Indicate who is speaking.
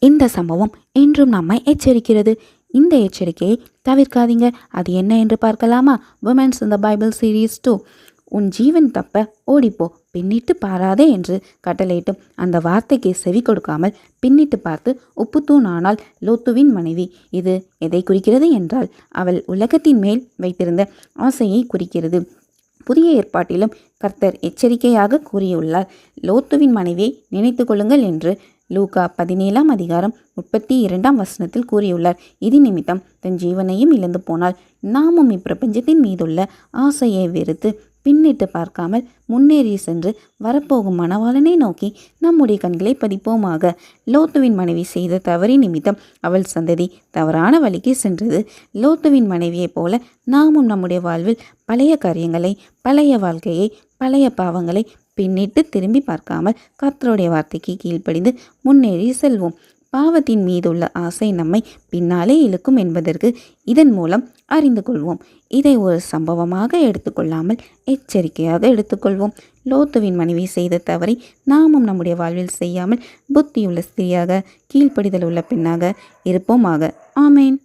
Speaker 1: இந்த சம்பவம் இன்றும் நம்மை எச்சரிக்கிறது. இந்த எச்சரிக்கையை தவிர்க்காதீங்க. அது என்ன என்று பார்க்கலாமா? Women's in the Bible series 2. உன் ஜீவன் தப்ப ஓடிப்போ, பின்னிட்டு பாராதே என்று கட்டளையிட்டும் அந்த வார்த்தைக்கு செவி கொடுக்காமல் பின்னிட்டு பார்த்து உப்புத்தூண் ஆனாள் லோத்துவின் மனைவி. இது எதை குறிக்கிறது என்றால், அவள் உலகத்தின் மேல் வைத்திருந்த ஆசையை குறிக்கிறது. புதிய ஏற்பாட்டிலும் கர்த்தர் எச்சரிக்கையாக கூறியுள்ளார். லோத்துவின் மனைவியை நினைத்து கொள்ளுங்கள் என்று லூக்கா 17:32 கூறியுள்ளார். இது நிமித்தம் தன் ஜீவனையும் இழந்து போனாள். நாமும் இப்பிரபஞ்சத்தின் மீதுள்ள ஆசையை வெறுத்து பின்னிட்டு பார்க்காமல் முன்னேறி சென்று வரப்போகும் மணவாளனை நோக்கி நம்முடைய கண்களை பதிப்போமாக. லோத்துவின் மனைவி செய்த தவறின் நிமித்தம் அவள் சந்ததி தவறான வழிக்கு சென்றது. லோத்துவின் மனைவியைப் போல நாமும் நம்முடைய வாழ்வில் பழைய காரியங்களை, பழைய வாழ்க்கையை, பழைய பாவங்களை பின்னிட்டு திரும்பி பார்க்காமல் கர்த்தருடைய வார்த்தைக்கு கீழ்ப்படிந்து முன்னேறி செல்வோம். பாவத்தின் மீதுள்ள ஆசை நம்மை பின்னாலே இழுக்கும் என்பதற்கு இதன் மூலம் அறிந்து கொள்வோம். இதை ஒரு சம்பவமாக எடுத்துக்கொள்ளாமல் எச்சரிக்கையாக எடுத்துக்கொள்வோம். லோத்துவின் மனைவி செய்த தவறை நாமும் நம்முடைய வாழ்வில் செய்யாமல் புத்தியுள்ள ஸ்திரியாக, கீழ்ப்படிதல் உள்ள பெண்ணாக இருப்போமாக. ஆமேன்.